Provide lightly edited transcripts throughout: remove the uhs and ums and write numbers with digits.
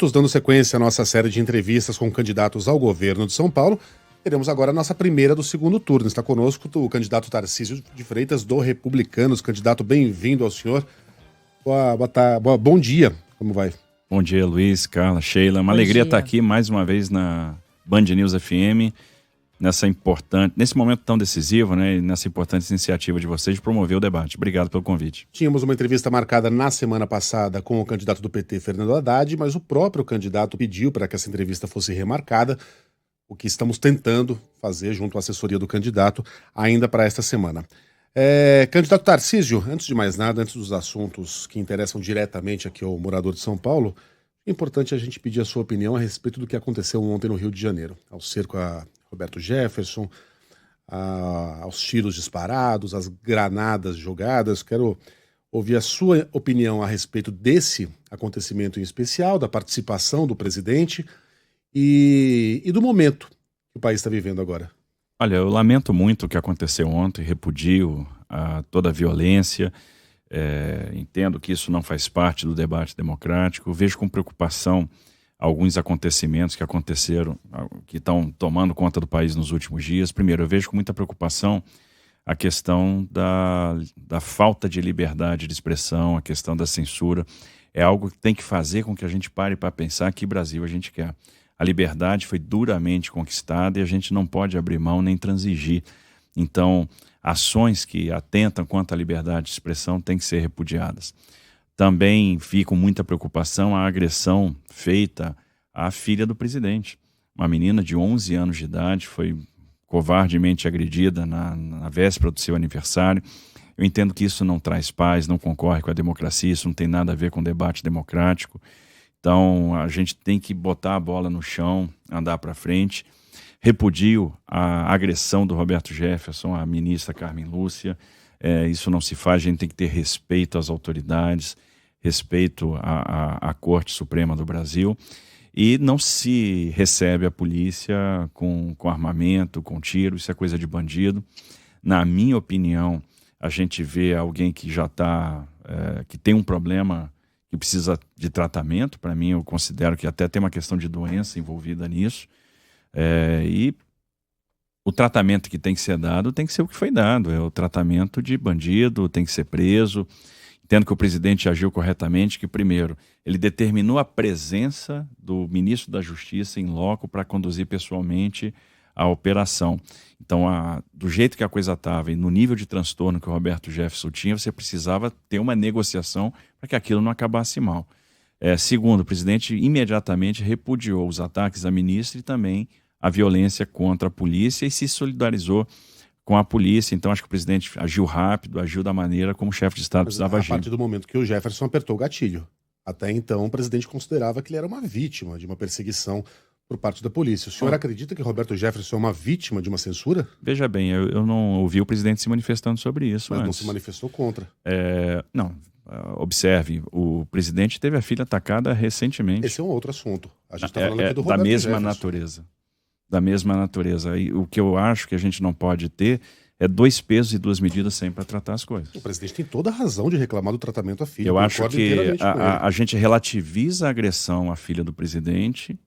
Dando sequência à nossa série de entrevistas com candidatos ao governo de São Paulo, teremos agora a nossa primeira do segundo turno. Está conosco o candidato Tarcísio de Freitas, do Republicanos. Candidato, bem-vindo ao senhor. Bom dia, como vai? Bom dia, Luiz, Carla, Sheila. Uma alegria estar aqui mais uma vez na Band News FM, nesse momento tão decisivo, né, e nessa importante iniciativa de vocês de promover o debate. Obrigado pelo convite. Tínhamos uma entrevista marcada na semana passada com o candidato do PT, Fernando Haddad, mas o próprio candidato pediu para que essa entrevista fosse remarcada, o que estamos tentando fazer junto à assessoria do candidato ainda para esta semana. Candidato Tarcísio, antes de mais nada, antes dos assuntos que interessam diretamente aqui ao morador de São Paulo, é importante a gente pedir a sua opinião a respeito do que aconteceu ontem no Rio de Janeiro, ao cerco a Roberto Jefferson, aos tiros disparados, às granadas jogadas. Quero ouvir a sua opinião a respeito desse acontecimento em especial, da participação do presidente e do momento que o país está vivendo agora. Olha, eu lamento muito o que aconteceu ontem, repudio toda a violência, entendo que isso não faz parte do debate democrático, vejo com preocupação alguns acontecimentos que aconteceram, que estão tomando conta do país nos últimos dias. Primeiro, eu vejo com muita preocupação a questão da falta de liberdade de expressão, a questão da censura. É algo que tem que fazer com que a gente pare para pensar que Brasil a gente quer. A liberdade foi duramente conquistada e a gente não pode abrir mão nem transigir. Então, ações que atentam contra a liberdade de expressão têm que ser repudiadas. Também vi com muita preocupação a agressão feita à filha do presidente. Uma menina de 11 anos de idade foi covardemente agredida na véspera do seu aniversário. Eu entendo que isso não traz paz, não concorre com a democracia, isso não tem nada a ver com o debate democrático. Então a gente tem que botar a bola no chão, andar para frente. Repudio a agressão do Roberto Jefferson à ministra Carmen Lúcia. Isso não se faz, a gente tem que ter respeito às autoridades, respeito à Corte Suprema do Brasil, e não se recebe a polícia com armamento, com tiro, isso é coisa de bandido. Na minha opinião, a gente vê alguém que já que tem um problema que precisa de tratamento. Para mim, eu considero que até tem uma questão de doença envolvida nisso, e o tratamento que tem que ser dado tem que ser o que foi dado, é o tratamento de bandido, tem que ser preso. Entendo que o presidente agiu corretamente, que primeiro, ele determinou a presença do ministro da Justiça em loco para conduzir pessoalmente a operação. Então, do jeito que a coisa estava e no nível de transtorno que o Roberto Jefferson tinha, você precisava ter uma negociação para que aquilo não acabasse mal. Segundo, o presidente imediatamente repudiou os ataques à ministra e também a violência contra a polícia e se solidarizou com a polícia. Então acho que o presidente agiu rápido, agiu da maneira como o chefe de Estado precisava agir. A partir do momento que o Jefferson apertou o gatilho. Até então o presidente considerava que ele era uma vítima de uma perseguição por parte da polícia. O senhor acredita que Roberto Jefferson é uma vítima de uma censura? Veja bem, eu não ouvi o presidente se manifestando sobre isso. Mas não se manifestou contra. Não, observe, o presidente teve a filha atacada recentemente. Esse é um outro assunto. A gente está falando aqui do Roberto da mesma Jefferson. natureza. Da mesma natureza. E o que eu acho que a gente não pode ter é dois pesos e duas medidas sempre para tratar as coisas. O presidente tem toda a razão de reclamar do tratamento à filha. Eu acho que a gente relativiza a agressão à filha do presidente,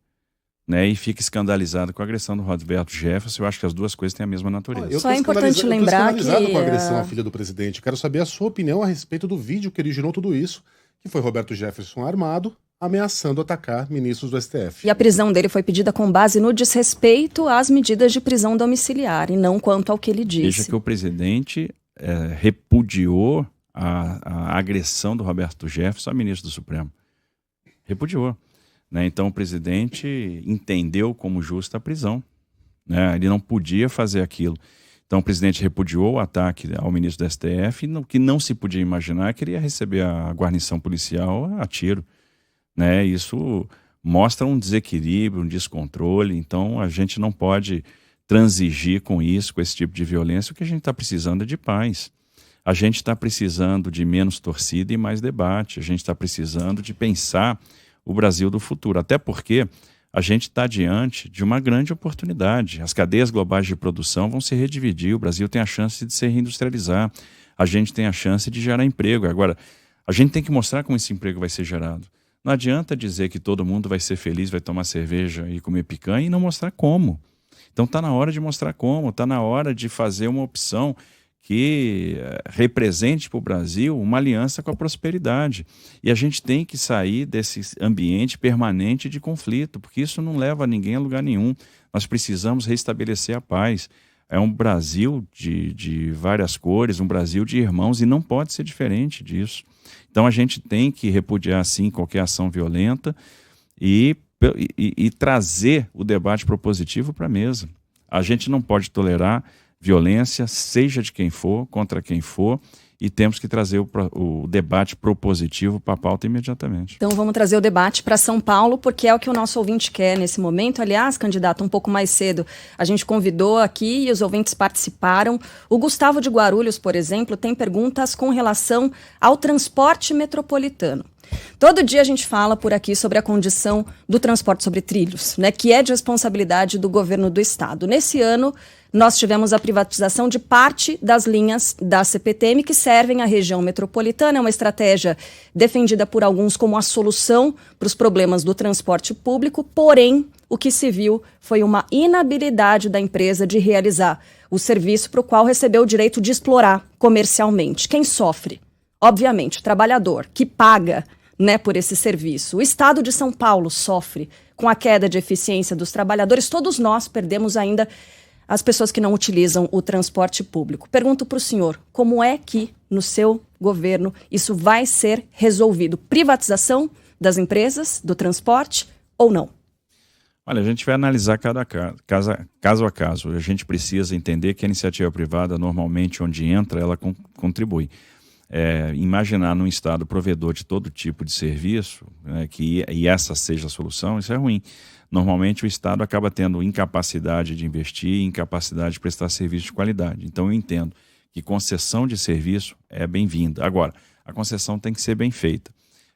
né, e fica escandalizado com a agressão do Roberto Jefferson. Eu acho que as duas coisas têm a mesma natureza. Só é importante lembrar que... Eu estou escandalizado com a agressão à filha do presidente. Quero saber a sua opinião a respeito do vídeo que originou tudo isso, que foi Roberto Jefferson armado, ameaçando atacar ministros do STF. E a prisão dele foi pedida com base no desrespeito às medidas de prisão domiciliar e não quanto ao que ele disse. Veja que o presidente repudiou a agressão do Roberto Jefferson a ministro do Supremo. Repudiou. Né? Então o presidente entendeu como justa a prisão. Né? Ele não podia fazer aquilo. Então o presidente repudiou o ataque ao ministro do STF, e o que não se podia imaginar é que ele ia receber a guarnição policial a tiro. Né? Isso mostra um desequilíbrio, um descontrole. Então a gente não pode transigir com isso, com esse tipo de violência. O que a gente está precisando é de paz. A gente está precisando de menos torcida e mais debate. A gente está precisando de pensar o Brasil do futuro. Até porque a gente está diante de uma grande oportunidade. As cadeias globais de produção vão se redividir. O Brasil tem a chance de se reindustrializar. A gente tem a chance de gerar emprego. Agora, a gente tem que mostrar como esse emprego vai ser gerado. Não adianta dizer que todo mundo vai ser feliz, vai tomar cerveja e comer picanha e não mostrar como. Então está na hora de mostrar como, está na hora de fazer uma opção que represente para o Brasil uma aliança com a prosperidade. E a gente tem que sair desse ambiente permanente de conflito, porque isso não leva ninguém a lugar nenhum. Nós precisamos restabelecer a paz. É um Brasil de várias cores, um Brasil de irmãos, e não pode ser diferente disso. Então a gente tem que repudiar, sim, qualquer ação violenta e trazer o debate propositivo para a mesa. A gente não pode tolerar violência, seja de quem for, contra quem for, e temos que trazer o debate propositivo para a pauta imediatamente. Então vamos trazer o debate para São Paulo, porque é o que o nosso ouvinte quer nesse momento. Aliás, candidato, um pouco mais cedo a gente convidou aqui e os ouvintes participaram. O Gustavo de Guarulhos, por exemplo, tem perguntas com relação ao transporte metropolitano. Todo dia a gente fala por aqui sobre a condição do transporte sobre trilhos, né, que é de responsabilidade do governo do estado. Nesse ano, nós tivemos a privatização de parte das linhas da CPTM que servem à região metropolitana. É uma estratégia defendida por alguns como a solução para os problemas do transporte público, porém, o que se viu foi uma inabilidade da empresa de realizar o serviço para o qual recebeu o direito de explorar comercialmente. Quem sofre? Obviamente, o trabalhador, que paga, né, por esse serviço. O estado de São Paulo sofre com a queda de eficiência dos trabalhadores. Todos nós perdemos ainda as pessoas que não utilizam o transporte público. Pergunto para o senhor, como é que, no seu governo, isso vai ser resolvido? Privatização das empresas, do transporte ou não? Olha, a gente vai analisar caso a caso. A gente precisa entender que a iniciativa privada, normalmente, onde entra, ela contribui. Imaginar num estado provedor de todo tipo de serviço, né, e essa seja a solução, isso é ruim. Normalmente o estado acaba tendo incapacidade de investir, incapacidade de prestar serviço de qualidade. Então eu entendo que concessão de serviço é bem-vinda. Agora, a concessão tem que ser bem feita.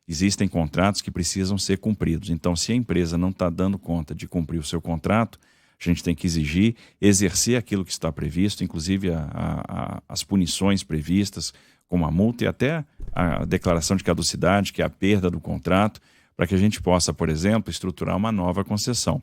Existem contratos que precisam ser cumpridos. Então, se a empresa não está dando conta de cumprir o seu contrato, a gente tem que exigir, exercer aquilo que está previsto, inclusive as punições previstas, como a multa e até a declaração de caducidade, que é a perda do contrato, para que a gente possa, por exemplo, estruturar uma nova concessão.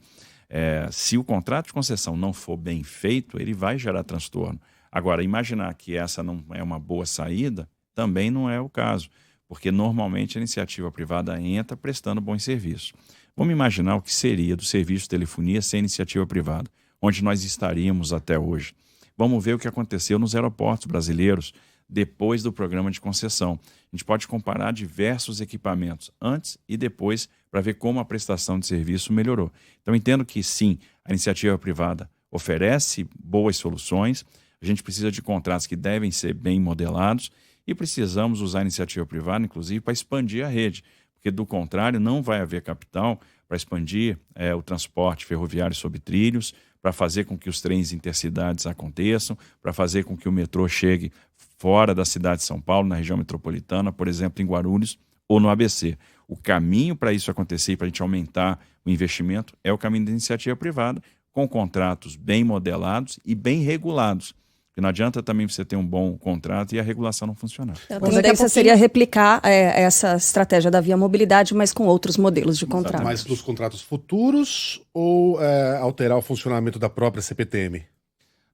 Se o contrato de concessão não for bem feito, ele vai gerar transtorno. Agora, imaginar que essa não é uma boa saída, também não é o caso, porque normalmente a iniciativa privada entra prestando bons serviços. Vamos imaginar o que seria do serviço de telefonia sem iniciativa privada, onde nós estaríamos até hoje. Vamos ver o que aconteceu nos aeroportos brasileiros depois do programa de concessão. A gente pode comparar diversos equipamentos antes e depois para ver como a prestação de serviço melhorou. Então, entendo que sim, a iniciativa privada oferece boas soluções, a gente precisa de contratos que devem ser bem modelados e precisamos usar a iniciativa privada, inclusive, para expandir a rede, porque do contrário não vai haver capital para expandir o transporte ferroviário sobre trilhos, para fazer com que os trens intercidades aconteçam, para fazer com que o metrô chegue fora da cidade de São Paulo, na região metropolitana, por exemplo, em Guarulhos ou no ABC. O caminho para isso acontecer, para a gente aumentar o investimento, é o caminho da iniciativa privada, com contratos bem modelados e bem regulados. Porque não adianta também você ter um bom contrato e a regulação não funcionar. A tendência seria replicar essa estratégia da Via Mobilidade, mas com outros modelos de contrato. Mas nos contratos futuros ou alterar o funcionamento da própria CPTM?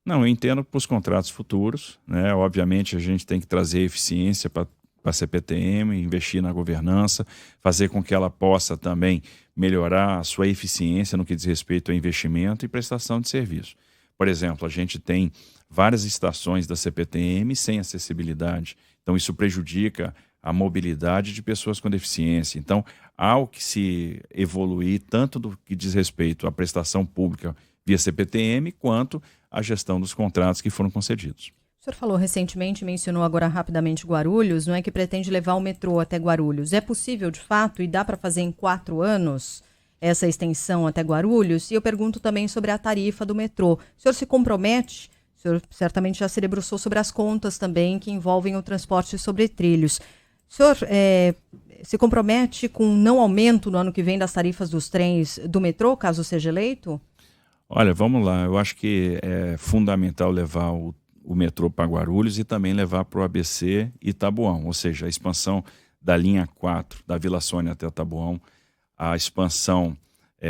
Não, eu entendo para os contratos futuros, né? Obviamente a gente tem que trazer eficiência para a CPTM, investir na governança, fazer com que ela possa também melhorar a sua eficiência no que diz respeito ao investimento e prestação de serviço. Por exemplo, a gente tem várias estações da CPTM sem acessibilidade, então isso prejudica a mobilidade de pessoas com deficiência. Então, há o que se evoluir tanto do que diz respeito à prestação pública via CPTM, quanto à gestão dos contratos que foram concedidos. O senhor falou recentemente, mencionou agora rapidamente Guarulhos, não é que pretende levar o metrô até Guarulhos. É possível, de fato, e dá para fazer em 4 anos essa extensão até Guarulhos? E eu pergunto também sobre a tarifa do metrô. O senhor se compromete? O senhor certamente já se debruçou sobre as contas também que envolvem o transporte sobre trilhos. O senhor se compromete com não aumento no ano que vem das tarifas dos trens do metrô, caso seja eleito? Olha, vamos lá. Eu acho que é fundamental levar o metrô para Guarulhos e também levar para o ABC e Taboão, ou seja, a expansão da linha 4, da Vila Sônia até Taboão, a expansão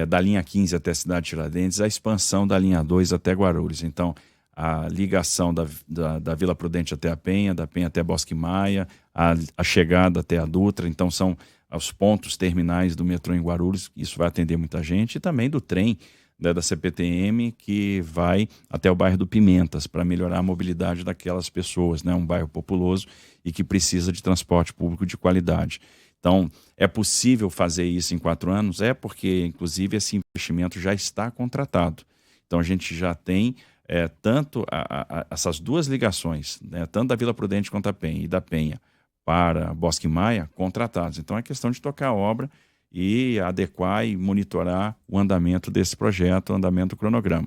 da linha 15 até Cidade Tiradentes, a expansão da linha 2 até Guarulhos. Então, a ligação da Vila Prudente até a Penha, da Penha até Bosque Maia, a chegada até a Dutra. Então, são os pontos terminais do metrô em Guarulhos. Isso vai atender muita gente. E também do trem, da CPTM, que vai até o bairro do Pimentas, para melhorar a mobilidade daquelas pessoas, né? Um bairro populoso e que precisa de transporte público de qualidade. Então, é possível fazer isso em 4 anos? É porque, inclusive, esse investimento já está contratado. Então, a gente já tem tanto essas duas ligações, né? Tanto da Vila Prudente quanto a Penha e da Penha para Bosque Maia, contratados. Então, é questão de tocar a obra e adequar e monitorar o andamento desse projeto, o andamento do cronograma.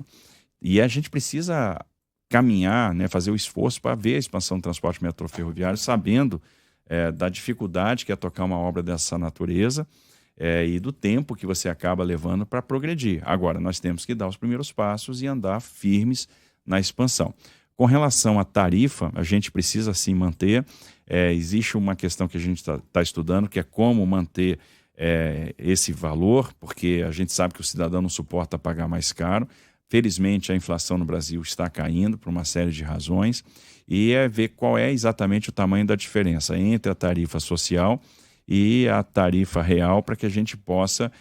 E a gente precisa caminhar, né, fazer o esforço para ver a expansão do transporte metrô ferroviário, sabendo da dificuldade que é tocar uma obra dessa natureza e do tempo que você acaba levando para progredir. Agora, nós temos que dar os primeiros passos e andar firmes na expansão. Com relação à tarifa, a gente precisa sim manter. Existe uma questão que a gente está estudando, que é como manter esse valor, porque a gente sabe que o cidadão não suporta pagar mais caro. Felizmente, a inflação no Brasil está caindo por uma série de razões e ver qual é exatamente o tamanho da diferença entre a tarifa social e a tarifa real, para que a gente possa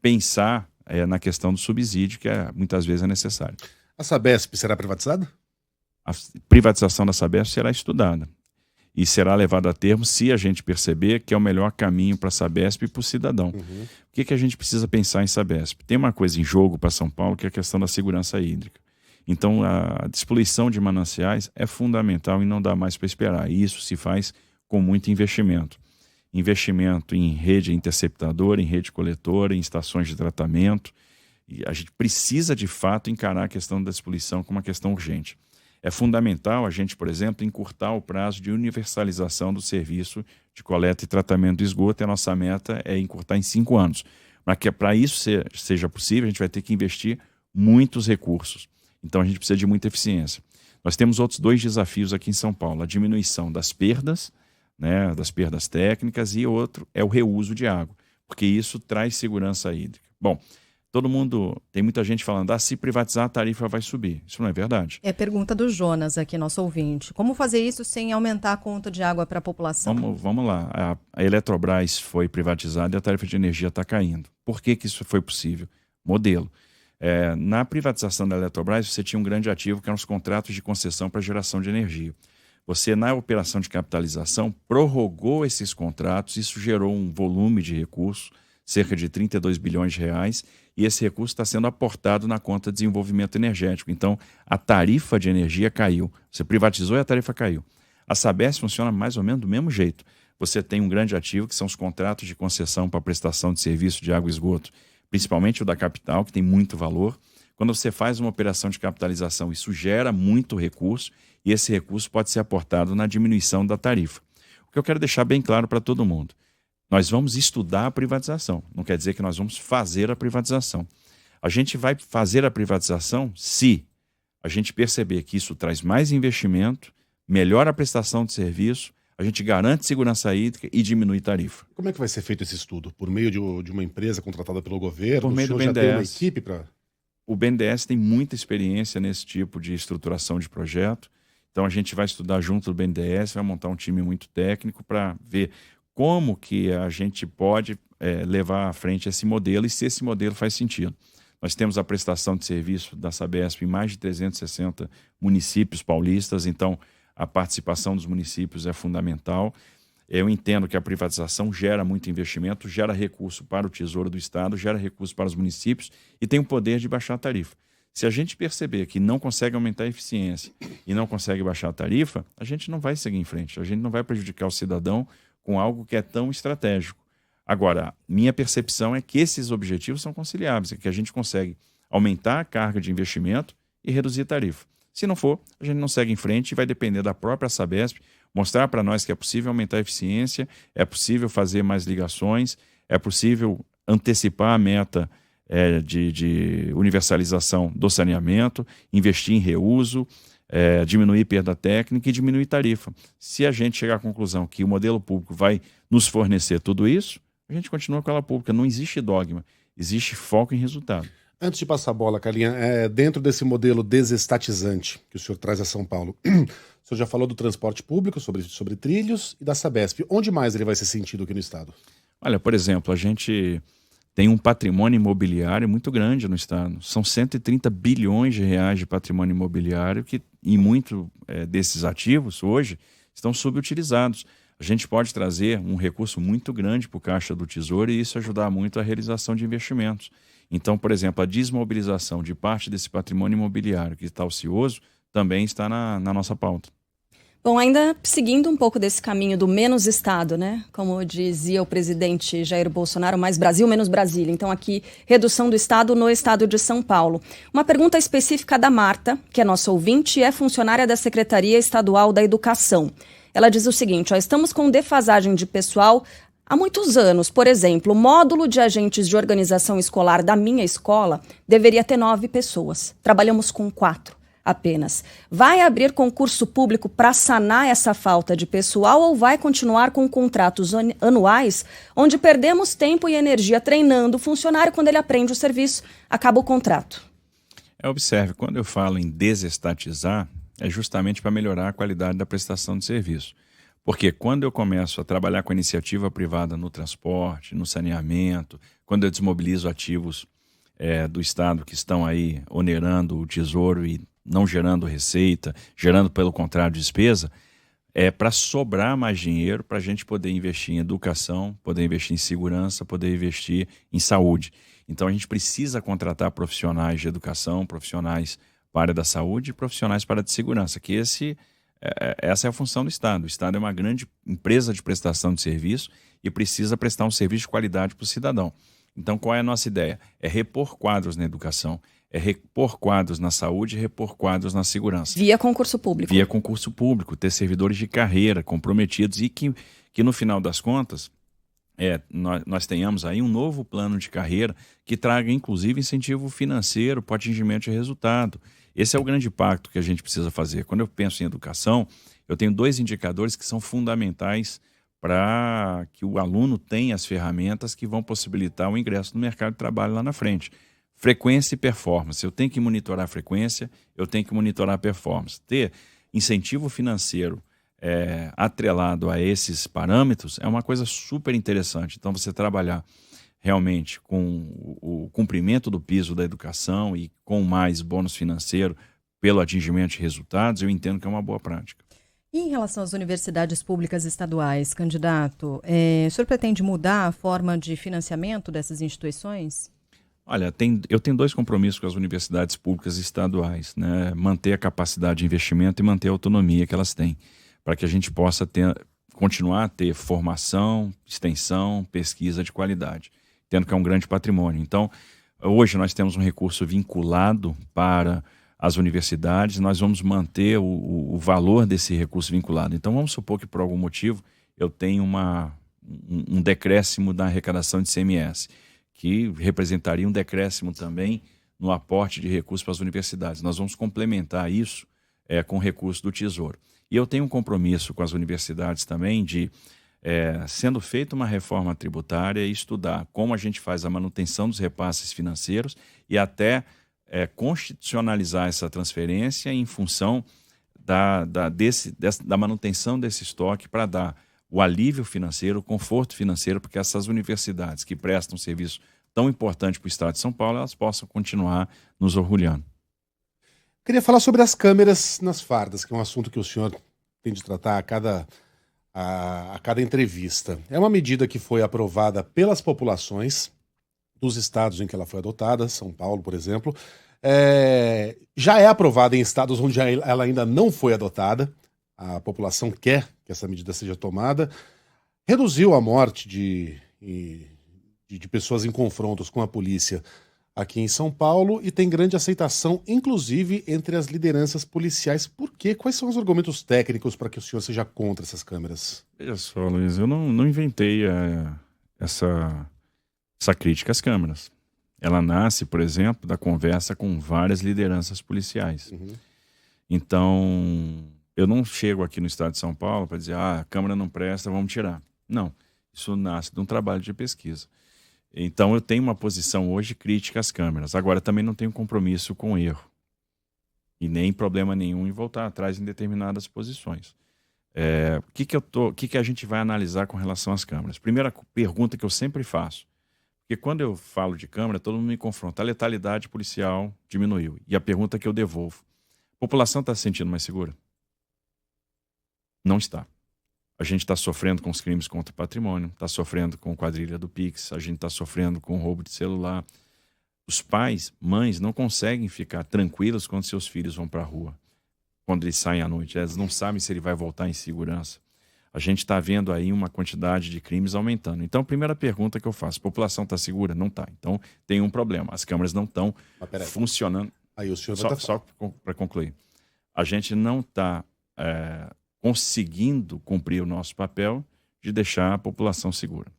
pensar na questão do subsídio, que muitas vezes é necessário. A Sabesp será privatizada? A privatização da Sabesp será estudada e será levada a termo se a gente perceber que é o melhor caminho para a Sabesp e para o cidadão. Uhum. O que a gente precisa pensar em Sabesp? Tem uma coisa em jogo para São Paulo, que é a questão da segurança hídrica. Então, a despoluição de mananciais é fundamental e não dá mais para esperar. E isso se faz com muito investimento. Investimento em rede interceptadora, em rede coletora, em estações de tratamento. E a gente precisa, de fato, encarar a questão da despoluição como uma questão urgente. É fundamental a gente, por exemplo, encurtar o prazo de universalização do serviço de coleta e tratamento do esgoto. E a nossa meta é encurtar em 5 anos. Mas que para isso seja possível, a gente vai ter que investir muitos recursos. Então, a gente precisa de muita eficiência. Nós temos outros 2 desafios aqui em São Paulo. A diminuição das perdas, né, das perdas técnicas, e outro é o reuso de água, porque isso traz segurança hídrica. Bom, tem muita gente falando, se privatizar a tarifa vai subir. Isso não é verdade. É pergunta do Jonas aqui, nosso ouvinte. Como fazer isso sem aumentar a conta de água para a população? Vamos lá. A Eletrobras foi privatizada e a tarifa de energia está caindo. Por que isso foi possível? Modelo. Na privatização da Eletrobras, você tinha um grande ativo, que eram os contratos de concessão para geração de energia. Você, na operação de capitalização, prorrogou esses contratos, isso gerou um volume de recursos, cerca de 32 bilhões de reais, e esse recurso está sendo aportado na conta de desenvolvimento energético. Então, a tarifa de energia caiu. Você privatizou e a tarifa caiu. A Sabesp funciona mais ou menos do mesmo jeito. Você tem um grande ativo, que são os contratos de concessão para prestação de serviço de água e esgoto, principalmente o da capital, que tem muito valor. Quando você faz uma operação de capitalização, isso gera muito recurso, e esse recurso pode ser aportado na diminuição da tarifa. O que eu quero deixar bem claro para todo mundo: nós vamos estudar a privatização, não quer dizer que nós vamos fazer a privatização. A gente vai fazer a privatização se a gente perceber que isso traz mais investimento, melhora a prestação de serviço, a gente garante segurança hídrica e diminui tarifa. Como é que vai ser feito esse estudo? Por meio de uma empresa contratada pelo governo? Por meio do já BNDES. tem uma equipe para... O BNDES tem muita experiência nesse tipo de estruturação de projeto. Então, a gente vai estudar junto do BNDES, vai montar um time muito técnico para ver como que a gente pode levar à frente esse modelo e se esse modelo faz sentido. Nós temos a prestação de serviço da Sabesp em mais de 360 municípios paulistas, então a participação dos municípios é fundamental. Eu entendo que a privatização gera muito investimento, gera recurso para o Tesouro do Estado, gera recurso para os municípios e tem o poder de baixar a tarifa. Se a gente perceber que não consegue aumentar a eficiência e não consegue baixar a tarifa, a gente não vai seguir em frente, a gente não vai prejudicar o cidadão com algo que é tão estratégico. Agora, minha percepção é que esses objetivos são conciliáveis, é que a gente consegue aumentar a carga de investimento e reduzir a tarifa. Se não for, a gente não segue em frente e vai depender da própria Sabesp mostrar para nós que é possível aumentar a eficiência, é possível fazer mais ligações, é possível antecipar a meta de universalização do saneamento, investir em reuso, diminuir perda técnica e diminuir tarifa. Se a gente chegar à conclusão que o modelo público vai nos fornecer tudo isso, a gente continua com ela pública. Não existe dogma, existe foco em resultado. Antes de passar a bola, Carlinha, dentro desse modelo desestatizante que o senhor traz a São Paulo, o senhor já falou do transporte público, sobre trilhos, e da Sabesp. Onde mais ele vai ser sentido aqui no estado? Olha, por exemplo, a gente tem um patrimônio imobiliário muito grande no estado. São 130 bilhões de reais de patrimônio imobiliário e muito desses ativos hoje estão subutilizados. A gente pode trazer um recurso muito grande para o Caixa do Tesouro e isso ajudar muito a realização de investimentos. Então, por exemplo, a desmobilização de parte desse patrimônio imobiliário que está ocioso também está na nossa pauta. Bom, ainda seguindo um pouco desse caminho do menos Estado, né? Como dizia o presidente Jair Bolsonaro, mais Brasil, menos Brasília. Então aqui, redução do Estado no estado de São Paulo. Uma pergunta específica da Marta, que é nossa ouvinte e é funcionária da Secretaria Estadual da Educação. Ela diz o seguinte, estamos com defasagem de pessoal há muitos anos. Por exemplo, o módulo de agentes de organização escolar da minha escola deveria ter 9 pessoas. Trabalhamos com 4. Apenas. Vai abrir concurso público para sanar essa falta de pessoal ou vai continuar com contratos anuais, onde perdemos tempo e energia treinando o funcionário, quando ele aprende o serviço, acaba o contrato? Observe, quando eu falo em desestatizar, é justamente para melhorar a qualidade da prestação de serviço. Porque quando eu começo a trabalhar com a iniciativa privada no transporte, no saneamento, quando eu desmobilizo ativos do Estado que estão aí onerando o tesouro e não gerando receita, gerando, pelo contrário, despesa, para sobrar mais dinheiro para a gente poder investir em educação, poder investir em segurança, poder investir em saúde. Então a gente precisa contratar profissionais de educação, profissionais para a área da saúde e profissionais para a de segurança, que essa é a função do Estado. O Estado é uma grande empresa de prestação de serviço e precisa prestar um serviço de qualidade para o cidadão. Então qual é a nossa ideia? É repor quadros na educação, é repor quadros na saúde e repor quadros na segurança. Via concurso público. Via concurso público, ter servidores de carreira comprometidos e que no final das contas nós tenhamos aí um novo plano de carreira que traga inclusive incentivo financeiro para o atingimento de resultado. Esse é o grande pacto que a gente precisa fazer. Quando eu penso em educação, eu tenho 2 indicadores que são fundamentais para que o aluno tenha as ferramentas que vão possibilitar o ingresso no mercado de trabalho lá na frente. Frequência e performance. Eu tenho que monitorar a frequência, eu tenho que monitorar a performance. Ter incentivo financeiro atrelado a esses parâmetros é uma coisa super interessante. Então, você trabalhar realmente com o cumprimento do piso da educação e com mais bônus financeiro pelo atingimento de resultados, eu entendo que é uma boa prática. E em relação às universidades públicas estaduais, candidato, o senhor pretende mudar a forma de financiamento dessas instituições? Olha, eu tenho 2 compromissos com as universidades públicas estaduais, né? Manter a capacidade de investimento e manter a autonomia que elas têm, para que a gente possa continuar a ter formação, extensão, pesquisa de qualidade, tendo que é um grande patrimônio. Então, hoje nós temos um recurso vinculado para as universidades, nós vamos manter o valor desse recurso vinculado. Então, vamos supor que por algum motivo eu tenho um decréscimo da arrecadação de ICMS, que representaria um decréscimo também no aporte de recursos para as universidades. Nós vamos complementar isso com recursos do Tesouro. E eu tenho um compromisso com as universidades também de, sendo feita uma reforma tributária, estudar como a gente faz a manutenção dos repasses financeiros e até constitucionalizar essa transferência em função da manutenção desse estoque para dar o alívio financeiro, o conforto financeiro, porque essas universidades que prestam um serviço tão importante para o Estado de São Paulo, elas possam continuar nos orgulhando. Queria falar sobre as câmeras nas fardas, que é um assunto que o senhor tem de tratar a cada entrevista. É uma medida que foi aprovada pelas populações dos estados em que ela foi adotada, São Paulo, por exemplo. Já é aprovada em estados onde ela ainda não foi adotada. A população quer que essa medida seja tomada. Reduziu a morte de pessoas em confrontos com a polícia aqui em São Paulo e tem grande aceitação, inclusive entre as lideranças policiais. Por quê? Quais são os argumentos técnicos para que o senhor seja contra essas câmeras? Veja só, Luiz, eu não inventei essa crítica às câmeras. Ela nasce, por exemplo, da conversa com várias lideranças policiais. Uhum. Então, eu não chego aqui no estado de São Paulo para dizer, a câmera não presta, vamos tirar. Não, isso nasce de um trabalho de pesquisa. Então, eu tenho uma posição hoje crítica às câmeras. Agora, também não tenho compromisso com o erro. E nem problema nenhum em voltar atrás em determinadas posições. O que a gente vai analisar com relação às câmeras? Primeira pergunta que eu sempre faço. Porque quando eu falo de câmera, todo mundo me confronta. A letalidade policial diminuiu. E a pergunta que eu devolvo. A população está se sentindo mais segura? Não está. A gente está sofrendo com os crimes contra o patrimônio, está sofrendo com a quadrilha do Pix, a gente está sofrendo com o roubo de celular. Os pais, mães, não conseguem ficar tranquilos quando seus filhos vão para a rua, quando eles saem à noite. Eles não sabem se ele vai voltar em segurança. A gente está vendo aí uma quantidade de crimes aumentando. Então, a primeira pergunta que eu faço, a população está segura? Não está. Então, tem um problema. As câmeras não estão funcionando. Aí o senhor Só para concluir. A gente não está conseguindo cumprir o nosso papel de deixar a população segura.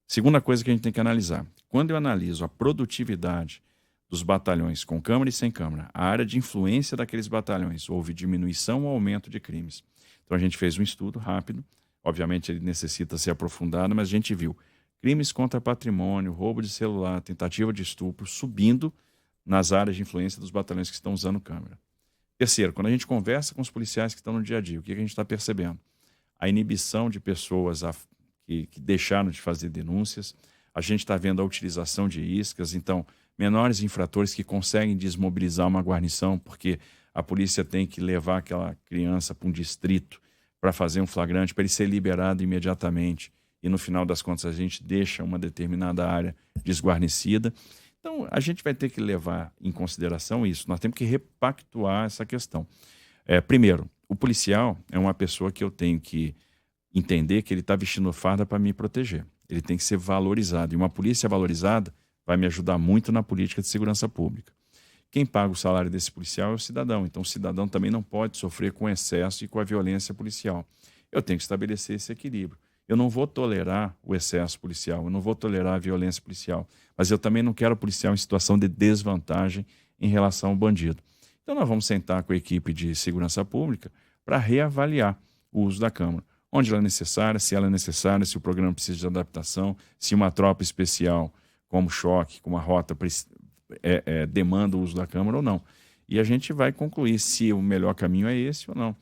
Segunda coisa que a gente tem que analisar. Quando eu analiso a produtividade dos batalhões com câmara e sem câmara, a área de influência daqueles batalhões, houve diminuição ou aumento de crimes. Então a gente fez um estudo rápido, obviamente ele necessita ser aprofundado, mas a gente viu crimes contra patrimônio, roubo de celular, tentativa de estupro subindo nas áreas de influência dos batalhões que estão usando câmera. Terceiro, quando a gente conversa com os policiais que estão no dia a dia, o que a gente está percebendo? A inibição de pessoas que deixaram de fazer denúncias, a gente está vendo a utilização de iscas, então menores infratores que conseguem desmobilizar uma guarnição porque a polícia tem que levar aquela criança para um distrito para fazer um flagrante, para ele ser liberado imediatamente e no final das contas a gente deixa uma determinada área desguarnecida. Então, a gente vai ter que levar em consideração isso. Nós temos que repactuar essa questão. Primeiro, o policial é uma pessoa que eu tenho que entender que ele está vestindo farda para me proteger. Ele tem que ser valorizado. E uma polícia valorizada vai me ajudar muito na política de segurança pública. Quem paga o salário desse policial é o cidadão. Então, o cidadão também não pode sofrer com excesso e com a violência policial. Eu tenho que estabelecer esse equilíbrio. Eu não vou tolerar o excesso policial, eu não vou tolerar a violência policial, mas eu também não quero o policial em situação de desvantagem em relação ao bandido. Então nós vamos sentar com a equipe de segurança pública para reavaliar o uso da câmara. Onde ela é necessária, se ela é necessária, se o programa precisa de adaptação, se uma tropa especial, como choque, como a rota, demanda o uso da câmara ou não. E a gente vai concluir se o melhor caminho é esse ou não,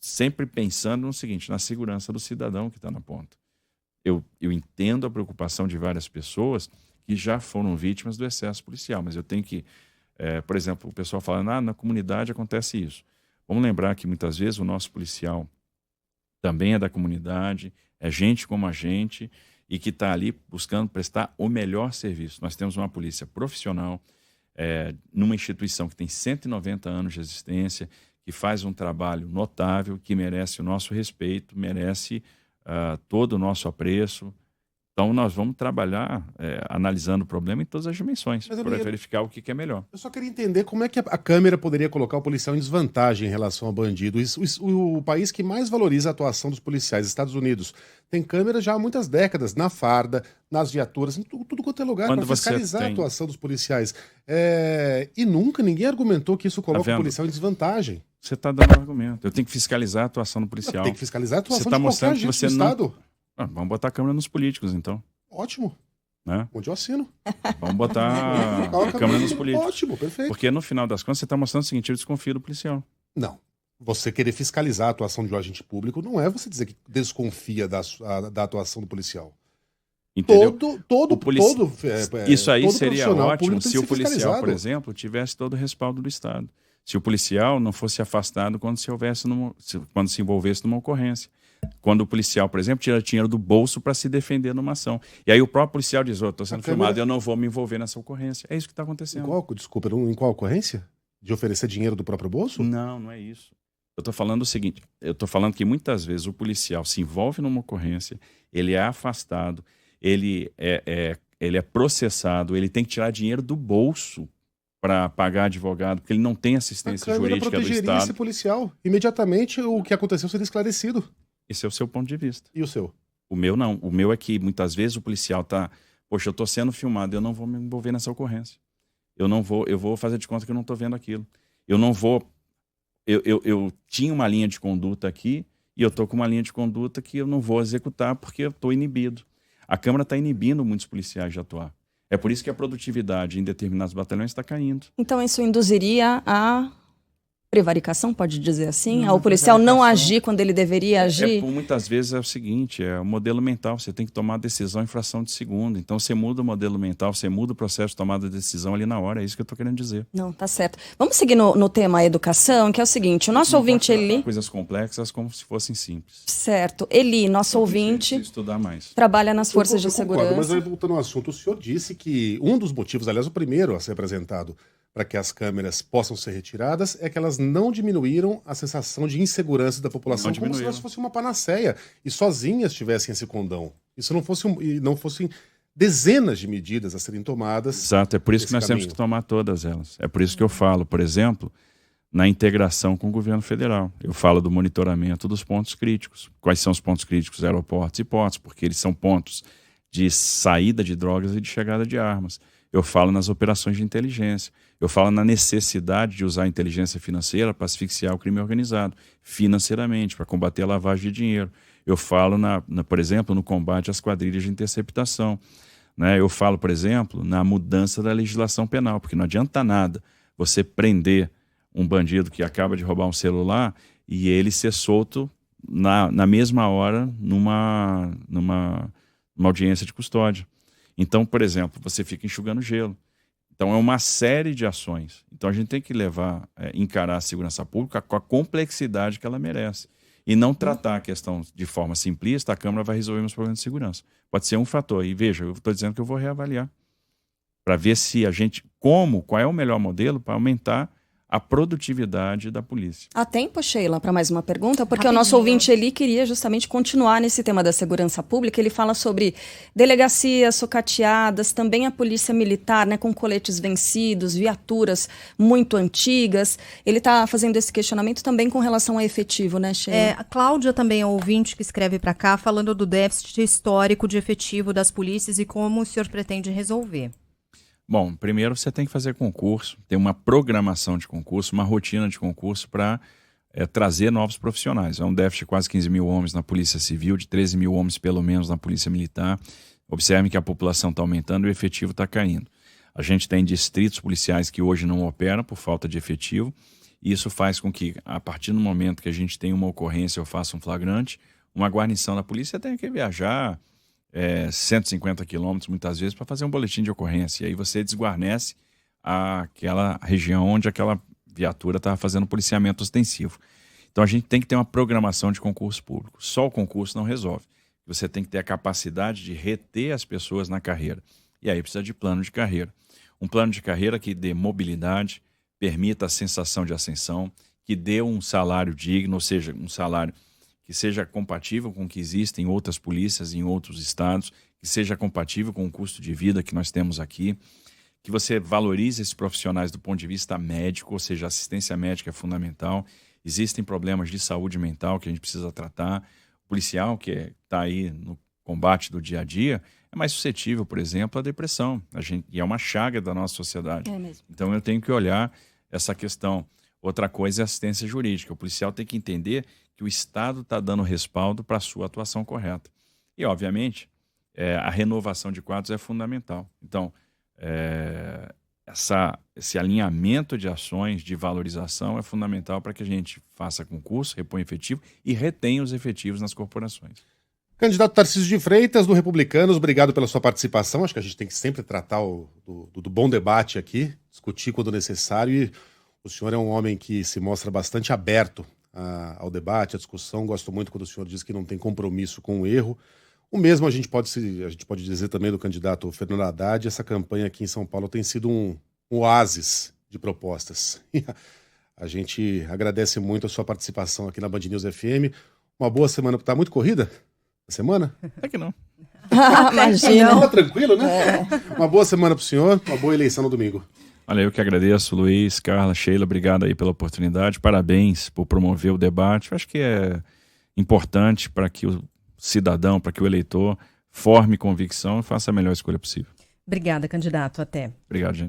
sempre pensando no seguinte, na segurança do cidadão que está na ponta. Eu entendo a preocupação de várias pessoas que já foram vítimas do excesso policial, mas eu tenho que, por exemplo, o pessoal fala, na comunidade acontece isso. Vamos lembrar que muitas vezes o nosso policial também é da comunidade, é gente como a gente e que está ali buscando prestar o melhor serviço. Nós temos uma polícia profissional, numa instituição que tem 190 anos de existência, que faz um trabalho notável, que merece o nosso respeito, merece todo o nosso apreço. Então, nós vamos trabalhar analisando o problema em todas as dimensões, para verificar o que é melhor. Eu só queria entender como é que a câmera poderia colocar o policial em desvantagem em relação ao bandido. O país que mais valoriza a atuação dos policiais, Estados Unidos, tem câmera já há muitas décadas, na farda, nas viaturas, em tudo quanto é lugar, para fiscalizar a atuação dos policiais. E nunca ninguém argumentou que isso coloca o policial em desvantagem. Você está dando argumento. Eu tenho que fiscalizar a atuação do policial. Tem que fiscalizar a atuação de qualquer agente do Estado. Vamos botar a câmera nos políticos, então. Ótimo. Né? Onde eu assino. Vamos botar a câmera nos políticos. Ótimo, perfeito. Porque no final das contas você está mostrando o seguinte, eu desconfio do policial. Não. Você querer fiscalizar a atuação de um agente público não é você dizer que desconfia da atuação do policial. Entendeu? Isso aí seria ótimo se o policial, por exemplo, tivesse todo o respaldo do Estado. Se o policial não fosse afastado quando se envolvesse numa ocorrência. Quando o policial, por exemplo, tira dinheiro do bolso para se defender numa ação. E aí o próprio policial diz, estou sendo filmado, eu não vou me envolver nessa ocorrência. É isso que está acontecendo. Em qual ocorrência? De oferecer dinheiro do próprio bolso? Não é isso. Eu estou falando o seguinte, eu estou falando que muitas vezes o policial se envolve numa ocorrência, ele é afastado, ele é processado, ele tem que tirar dinheiro do bolso para pagar advogado, porque ele não tem assistência jurídica do Estado. Esse policial. Imediatamente o que aconteceu seria esclarecido. Esse é o seu ponto de vista. E o seu? O meu não. O meu é que muitas vezes o policial está, poxa, eu estou sendo filmado, eu não vou me envolver nessa ocorrência. Eu vou fazer de conta que eu não estou vendo aquilo. Eu não vou eu tinha uma linha de conduta aqui e eu estou com uma linha de conduta que eu não vou executar porque eu estou inibido. A Câmara está inibindo muitos policiais de atuar. É por isso que a produtividade em determinados batalhões está caindo. Então isso induziria a prevaricação, pode dizer assim? Ao policial não agir quando ele deveria agir? Muitas vezes é o seguinte, é o modelo mental, você tem que tomar a decisão em fração de segundo. Então você muda o modelo mental, você muda o processo de tomada de decisão ali na hora, é isso que eu estou querendo dizer. Não, tá certo. Vamos seguir no tema educação, que é o seguinte, o nosso ouvinte Eli... Coisas complexas como se fossem simples. Certo. Eli, nosso ouvinte, estudar mais. Trabalha nas forças de concordo, segurança. mas aí, voltando ao assunto, o senhor disse que um dos motivos, aliás, o primeiro a ser apresentado para que as câmeras possam ser retiradas é que elas não diminuíram a sensação de insegurança da população, como se elas fossem uma panaceia e sozinhas tivessem esse condão. Isso não fossem dezenas de medidas a serem tomadas. Exato, é por isso que nós temos que tomar todas elas. É por isso que eu falo, por exemplo, na integração com o governo federal. Eu falo do monitoramento dos pontos críticos. Quais são os pontos críticos? Aeroportos e portos, porque eles são pontos de saída de drogas e de chegada de armas. Eu falo nas operações de inteligência. Eu falo na necessidade de usar a inteligência financeira para asfixiar o crime organizado, financeiramente, para combater a lavagem de dinheiro. Eu falo, por exemplo, no combate às quadrilhas de interceptação. Né? Eu falo, por exemplo, na mudança da legislação penal, porque não adianta nada você prender um bandido que acaba de roubar um celular e ele ser solto na mesma hora numa audiência de custódia. Então, por exemplo, você fica enxugando gelo. Então, é uma série de ações. Então, a gente tem que encarar a segurança pública com a complexidade que ela merece. E não tratar a questão de forma simplista, a Câmara vai resolver meus problemas de segurança. Pode ser um fator. E veja, eu estou dizendo que eu vou reavaliar. Para ver se qual é o melhor modelo para aumentar a produtividade da polícia. Há tempo, Sheila, para mais uma pergunta? Porque o nosso ouvinte Eli queria justamente continuar nesse tema da segurança pública. Ele fala sobre delegacias sucateadas, também a polícia militar, né, com coletes vencidos, viaturas muito antigas. Ele está fazendo esse questionamento também com relação a efetivo, né, Sheila? A Cláudia também é ouvinte que escreve para cá, falando do déficit histórico de efetivo das polícias e como o senhor pretende resolver. Bom, primeiro você tem que fazer concurso, ter uma programação de concurso, uma rotina de concurso para trazer novos profissionais. É um déficit de quase 15 mil homens na Polícia Civil, de 13 mil homens pelo menos na Polícia Militar. Observe que a população está aumentando e o efetivo está caindo. A gente tem distritos policiais que hoje não operam por falta de efetivo, e isso faz com que, a partir do momento que a gente tem uma ocorrência ou faça um flagrante, uma guarnição da polícia tenha que viajar 150 quilômetros muitas vezes para fazer um boletim de ocorrência. E aí você desguarnece aquela região onde aquela viatura estava fazendo policiamento ostensivo. Então a gente tem que ter uma programação de concurso público. Só o concurso não resolve. Você tem que ter a capacidade de reter as pessoas na carreira. E aí precisa de plano de carreira. Um plano de carreira que dê mobilidade, permita a sensação de ascensão, que dê um salário digno, ou seja, um salário que seja compatível com o que existe em outras polícias, em outros estados, que seja compatível com o custo de vida que nós temos aqui, que você valorize esses profissionais do ponto de vista médico, ou seja, a assistência médica é fundamental. Existem problemas de saúde mental que a gente precisa tratar. O policial que está aí no combate do dia a dia é mais suscetível, por exemplo, à depressão. E é uma chaga da nossa sociedade. É mesmo. Então eu tenho que olhar essa questão. Outra coisa é a assistência jurídica. O policial tem que entender que o Estado está dando respaldo para a sua atuação correta. E, obviamente, a renovação de quadros é fundamental. Então, esse alinhamento de ações de valorização é fundamental para que a gente faça concurso, reponha efetivo e retenha os efetivos nas corporações. Candidato Tarcísio de Freitas, do Republicanos, obrigado pela sua participação. Acho que a gente tem que sempre tratar do bom debate aqui, discutir quando necessário. E o senhor é um homem que se mostra bastante aberto ao debate, à discussão. Gosto muito quando o senhor diz que não tem compromisso com o erro. O mesmo a gente pode dizer também do candidato Fernando Haddad. Essa campanha aqui em São Paulo tem sido um oásis de propostas. A gente agradece muito a sua participação aqui na Band News FM. Uma boa semana. Está muito corrida a semana? É que não. Imagina. Tá tranquilo, né? Uma boa semana para o senhor, uma boa eleição no domingo. Olha, eu que agradeço, Luiz, Carla, Sheila, obrigado aí pela oportunidade, parabéns por promover o debate. Eu acho que é importante para que o cidadão, para que o eleitor forme convicção e faça a melhor escolha possível. Obrigada, candidato. Até. Obrigado, gente.